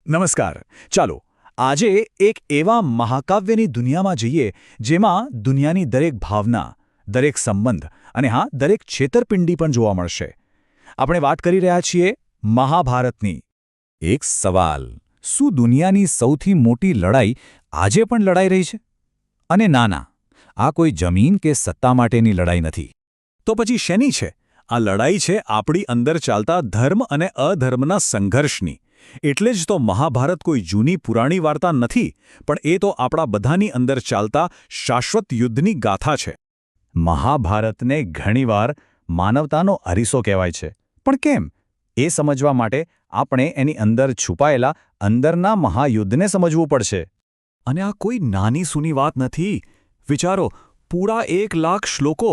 નમસ્કાર. ચાલો આજે એક એવા મહાકાવ્યની દુનિયામાં જઈએ જેમાં દુનિયાની દરેક ભાવના, દરેક સંબંધ અને હા દરેક છેતરપિંડી પણ જોવા મળશે. આપણે વાત કરી રહ્યા છીએ મહાભારતની. એક સવાલ: શું દુનિયાની સૌથી મોટી લડાઈ આજે પણ લડાઈ રહી છે? અને ના, આ કોઈ જમીન કે સત્તા માટેની લડાઈ નથી. તો પછી શેની છે? આ લડાઈ છે આપણી અંદર ચાલતા ધર્મ અને અધર્મના સંઘર્ષની. એટલે જ તો મહાભારત કોઈ જૂની પુરાણી વાર્તા નથી, પણ એ તો આપણા બધાની અંદર ચાલતા શાશ્વત યુદ્ધની ગાથા છે. મહાભારતને ઘણીવાર માનવતાનો અરીસો કહેવાય છે. પણ કેમ? એ સમજવા માટે આપણે એની અંદર છુપાયેલા અંદરના મહાયુદ્ધને સમજવું પડશે. અને આ કોઈ નાની સૂની વાત નથી. વિચારો, પૂરા 1,00,000 શ્લોકો.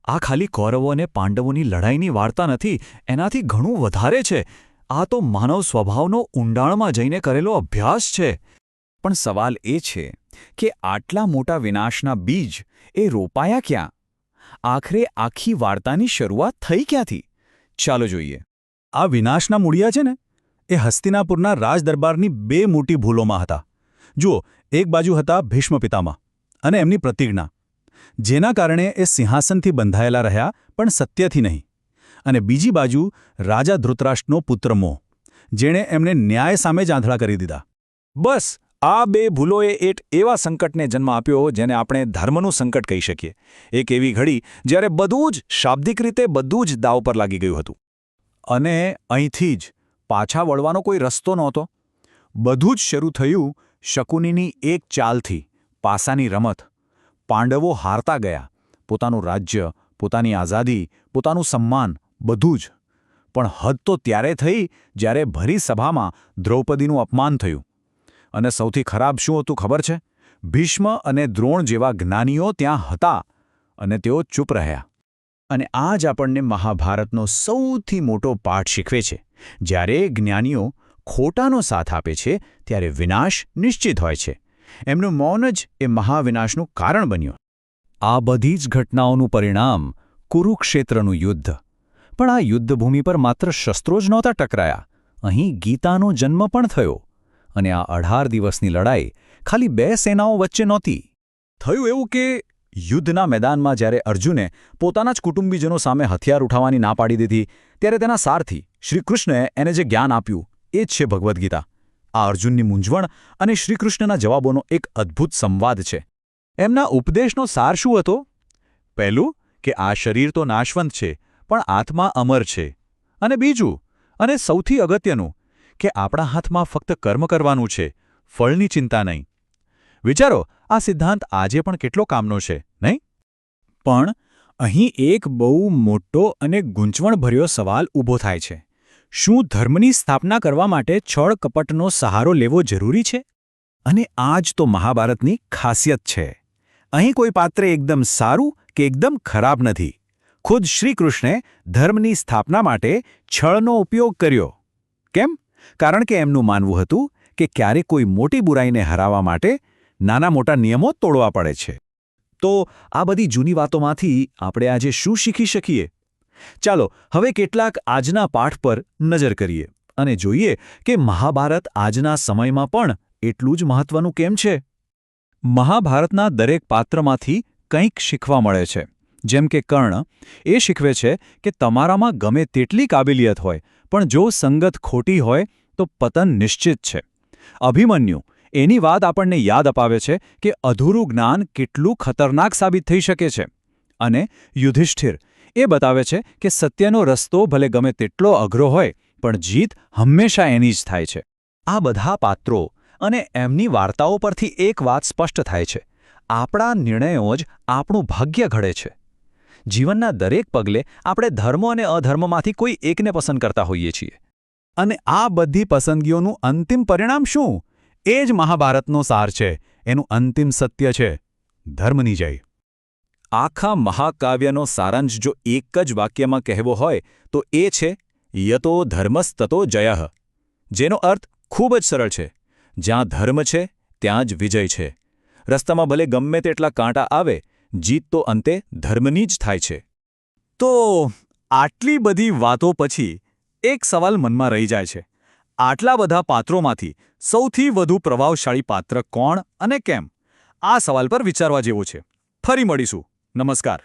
આ ખાલી કૌરવો અને પાંડવોની લડાઈની વાર્તા નથી, એનાથી ઘણું વધારે છે. આ તો માનવ સ્વભાવનો ઊંડાણમાં જઈને કરેલો અભ્યાસ છે. પણ સવાલ એ છે કે આટલા મોટા વિનાશના બીજ એ રોપાયા ક્યાં? આખરે આખી વાર્તાની શરૂઆત થઈ ક્યાંથી? ચાલો જોઈએ. આ વિનાશના મૂળિયા છે ને, એ હસ્તિનાપુરના રાજદરબારની બે મોટી ભૂલોમાં હતા. જુઓ, એક બાજુ હતા ભીષ્મ પિતામહ અને એમની પ્રતિજ્ઞા, જેના કારણે એ સિંહાસનથી બંધાયેલા રહ્યા, પણ સત્યથી નહીં. અને બીજી બાજુ રાજા ધૃતરાષ્ટ્રનો પુત્ર મોહ, જેણે એમને ન્યાય સામે જ આંધળા કરી દીધા. બસ આ બે ભૂલોએ એક એવા સંકટને જન્મ આપ્યો જેને આપણે ધર્મનું સંકટ કહી શકીએ. એક એવી ઘડી જ્યારે બધું જ શાબ્દિક રીતે બધું જ દાવ પર લાગી ગયું હતું. અને અહીંથી જ પાછા વળવાનો કોઈ રસ્તો નહોતો. બધું જ શરૂ થયું શકુનીની એક ચાલથી, પાસાની રમત. પાંડવો હારતા ગયા, પોતાનું રાજ્ય, પોતાની આઝાદી, પોતાનું સન્માન, બધું જ. પણ હદ તો ત્યારે થઈ જ્યારે ભરી સભામાં દ્રૌપદીનું અપમાન થયું. અને સૌથી ખરાબ શું હતું ખબર છે? ભીષ્મ અને દ્રોણ જેવા જ્ઞાનીઓ ત્યાં હતા અને તેઓ ચૂપ રહ્યા. અને આ જ આપણને મહાભારતનો સૌથી મોટો પાઠ શીખવે છે. જ્યારે જ્ઞાનીઓ ખોટાનો સાથ આપે છે ત્યારે વિનાશ નિશ્ચિત હોય છે. એમનું મૌન જ એ મહાવિનાશનું કારણ બન્યું. આ બધી જ ઘટનાઓનું પરિણામ કુરુક્ષેત્રનું યુદ્ધ. પણ આ યુદ્ધભૂમિ પર માત્ર શસ્ત્રો જ નહોતા ટકરાયા, અહીં ગીતાનો જન્મ પણ થયો. અને આ 18 દિવસની લડાઈ ખાલી બે સેનાઓ વચ્ચે નહોતી. થયું એવું કે યુદ્ધના મેદાનમાં જ્યારે અર્જુને પોતાના જ કુટુંબીજનો સામે હથિયાર ઉઠાવવાની ના પાડી દીધી, ત્યારે તેના સારથી શ્રીકૃષ્ણએ એને જે જ્ઞાન આપ્યું એ જ છે ભગવદ્ ગીતા. આ અર્જુનની મૂંઝવણ અને શ્રીકૃષ્ણના જવાબોનો એક અદ્ભુત સંવાદ છે. એમના ઉપદેશનો સાર શું હતો? પહેલું, કે આ શરીર તો નાશવંત છે, પણ આત્મા અમર છે. અને બીજું, અને સૌથી અગત્યનું, કે આપણા હાથમાં ફક્ત કર્મ કરવાનું છે, ફળની ચિંતા નહીં. વિચારો, આ સિદ્ધાંત આજે પણ કેટલો કામનો છે, નહીં? પણ અહીં એક બહુ મોટો અને ગૂંચવણભર્યો સવાલ ઊભો થાય છે. શું ધર્મની સ્થાપના કરવા માટે છળ કપટનો સહારો લેવો જરૂરી છે? અને આ જ તો મહાભારતની ખાસિયત છે. અહીં કોઈ પાત્ર એકદમ સારું કે એકદમ ખરાબ નથી. ખુદ શ્રીકૃષ્ણે ધર્મની સ્થાપના માટે છળનો ઉપયોગ કર્યો. કેમ? કારણ કે એમનું માનવું હતું કે ક્યારેક કોઈ મોટી બુરાઈને હરાવવા માટે નાના મોટા નિયમો તોડવા પડે છે. તો આ બધી જૂની વાતોમાંથી આપણે આજે શું શીખી શકીએ? ચાલો હવે કેટલાક આજના પાઠ પર નજર કરીએ અને જોઈએ કે મહાભારત આજના સમયમાં પણ એટલું જ મહત્વનું કેમ છે. મહાભારતના દરેક પાત્રમાંથી કંઈક શીખવા મળે છે. જેમ કે કર્ણ, એ શીખવે છે કે તમારામાં ગમે તેટલી કાબિલિયત હોય, પણ જો સંગત ખોટી હોય તો પતન નિશ્ચિત છે. અભિમન્યુ, એની વાત આપણને યાદ અપાવે છે કે અધૂરું જ્ઞાન કેટલું ખતરનાક સાબિત થઈ શકે છે. અને યુધિષ્ઠિર, એ બતાવે છે કે સત્યનો રસ્તો ભલે ગમે તેટલો અઘરો હોય, પણ જીત હંમેશા એની જ થાય છે. આ બધા પાત્રો અને એમની વાર્તાઓ પરથી એક વાત સ્પષ્ટ થાય છે: આપણા નિર્ણયો જ આપણું ભાગ્ય ઘડે છે. જીવનના દરેક પગલે આપણે ધર્મ અને અધર્મમાંથી કોઈ એકને પસંદ કરતા હોઈએ છીએ. અને આ બધી પસંદગીઓનું અંતિમ પરિણામ શું? એ જ મહાભારતનો સાર છે. એનું અંતિમ સત્ય છે ધર્મની જય. આખા મહાકાવ્યનો સારાંશ જો એક જ વાક્યમાં કહેવો હોય તો એ છે યતો ધર્મસ્તતો જયઃ, જેનો અર્થ ખૂબ જ સરળ છે: જ્યાં ધર્મ છે ત્યાં જ વિજય છે. રસ્તામાં ભલે ગમે તેટલા કાંટા આવે, જીત તો અંતે ધર્મની જ થાય છે. તો આટલી બધી વાતો પછી એક સવાલ મનમાં રહી જાય છે: આટલા બધા પાત્રોમાંથી સૌથી વધુ પ્રભાવશાળી પાત્ર કોણ અને કેમ? આ સવાલ પર વિચારવા જેવો છે. ફરી મળીશું. નમસ્કાર.